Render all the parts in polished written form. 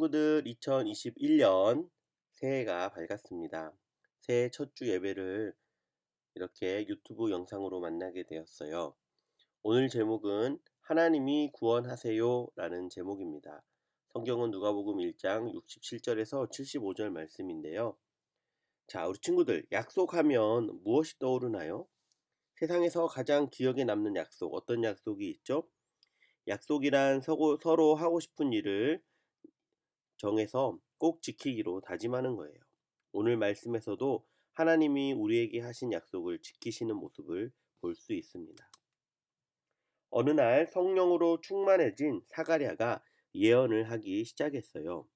친구들 2021년 새해가 밝았습니다. 새해 첫 주 예배를 이렇게 유튜브 영상으로 만나게 되었어요. 오늘 제목은 하나님이 구원하세요 라는 제목입니다. 성경은 누가복음 1장 67절에서 75절 말씀인데요. 자, 우리 친구들 약속하면 무엇이 떠오르나요? 세상에서 가장 기억에 남는 약속, 어떤 약속이 있죠? 약속이란 서로 하고 싶은 일을 정해서 꼭 지키기로 다짐하는 거예요. 오늘 말씀에서도 하나님이 우리에게 하신 약속을 지키시는 모습을 볼 수 있습니다. 어느 날 성령으로 충만해진 사가랴가 예언을 하기 시작했어요.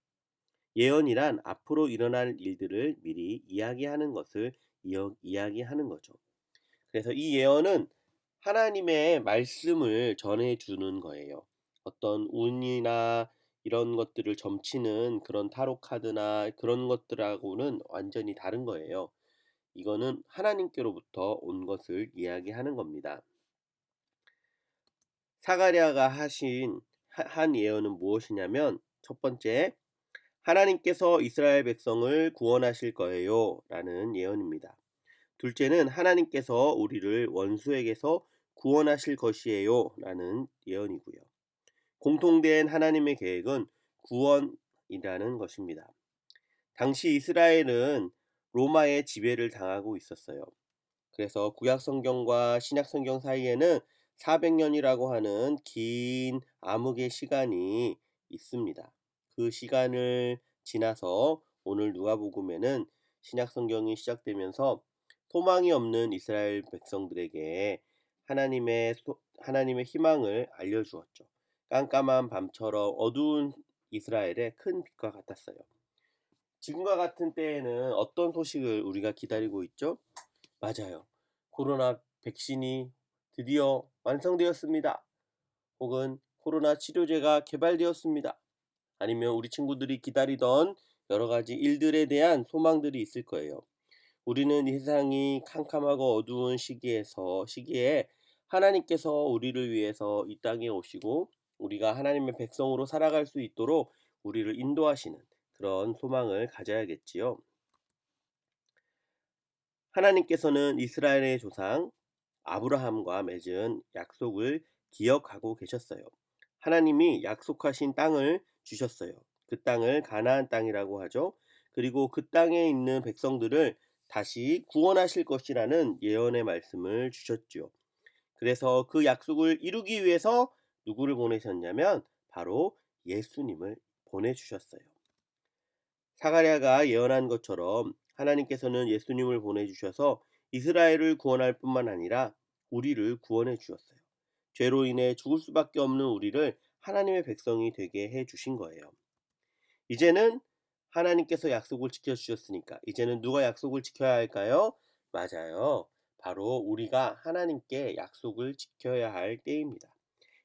예언이란 앞으로 일어날 일들을 미리 이야기하는 것을 이야기하는 거죠. 그래서 이 예언은 하나님의 말씀을 전해주는 거예요. 어떤 운이나 이런 것들을 점치는 그런 타로 카드나 그런 것들하고는 완전히 다른 거예요. 이거는 하나님께로부터 온 것을 이야기하는 겁니다. 사가랴가 한 예언은 무엇이냐면 첫 번째, 하나님께서 이스라엘 백성을 구원하실 거예요 라는 예언입니다. 둘째는 하나님께서 우리를 원수에게서 구원하실 것이에요 라는 예언이고요. 공통된 하나님의 계획은 구원이라는 것입니다. 당시 이스라엘은 로마의 지배를 당하고 있었어요. 그래서 구약 성경과 신약 성경 사이에는 400년이라고 하는 긴 암흑의 시간이 있습니다. 그 시간을 지나서 오늘 누가복음에는 신약 성경이 시작되면서 소망이 없는 이스라엘 백성들에게 하나님의 희망을 알려주었죠. 깜깜한 밤처럼 어두운 이스라엘의 큰 빛과 같았어요. 지금과 같은 때에는 어떤 소식을 우리가 기다리고 있죠? 맞아요. 코로나 백신이 드디어 완성되었습니다. 혹은 코로나 치료제가 개발되었습니다. 아니면 우리 친구들이 기다리던 여러 가지 일들에 대한 소망들이 있을 거예요. 우리는 이 세상이 캄캄하고 어두운 시기에 하나님께서 우리를 위해서 이 땅에 오시고 우리가 하나님의 백성으로 살아갈 수 있도록 우리를 인도하시는 그런 소망을 가져야겠지요. 하나님께서는 이스라엘의 조상 아브라함과 맺은 약속을 기억하고 계셨어요. 하나님이 약속하신 땅을 주셨어요. 그 땅을 가나안 땅이라고 하죠. 그리고 그 땅에 있는 백성들을 다시 구원하실 것이라는 예언의 말씀을 주셨죠. 그래서 그 약속을 이루기 위해서 누구를 보내셨냐면 바로 예수님을 보내주셨어요. 사가랴가 예언한 것처럼 하나님께서는 예수님을 보내주셔서 이스라엘을 구원할 뿐만 아니라 우리를 구원해 주셨어요. 죄로 인해 죽을 수밖에 없는 우리를 하나님의 백성이 되게 해 주신 거예요. 이제는 하나님께서 약속을 지켜주셨으니까 이제는 누가 약속을 지켜야 할까요? 맞아요. 바로 우리가 하나님께 약속을 지켜야 할 때입니다.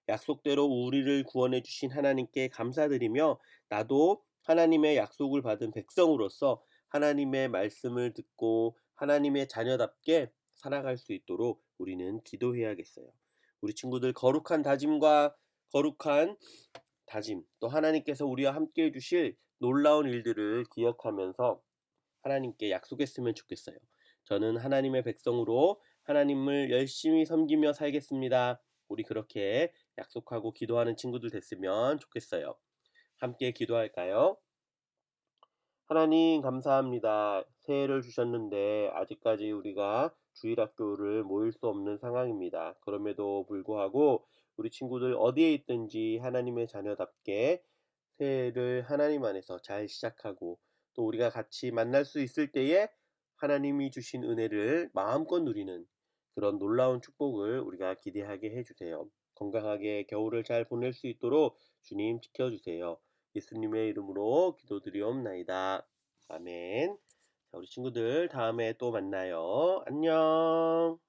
약속대로 우리를 구원해 주신 하나님께 감사드리며 나도 하나님의 약속을 받은 백성으로서 하나님의 말씀을 듣고 하나님의 자녀답게 살아갈 수 있도록 우리는 기도해야겠어요. 우리 친구들 거룩한 다짐, 또 하나님께서 우리와 함께 해주실 놀라운 일들을 기억하면서 하나님께 약속했으면 좋겠어요. 저는 하나님의 백성으로 하나님을 열심히 섬기며 살겠습니다. 우리 그렇게 약속하고 기도하는 친구들 됐으면 좋겠어요. 함께 기도할까요? 하나님 감사합니다. 새해를 주셨는데 아직까지 우리가 주일학교를 모일 수 없는 상황입니다. 그럼에도 불구하고 우리 친구들 어디에 있든지 하나님의 자녀답게 새해를 하나님 안에서 잘 시작하고 또 우리가 같이 만날 수 있을 때에 하나님이 주신 은혜를 마음껏 누리는 그런 놀라운 축복을 우리가 기대하게 해주세요. 건강하게 겨울을 잘 보낼 수 있도록 주님 지켜주세요. 예수님의 이름으로 기도드리옵나이다. 아멘. 자, 우리 친구들 다음에 또 만나요. 안녕.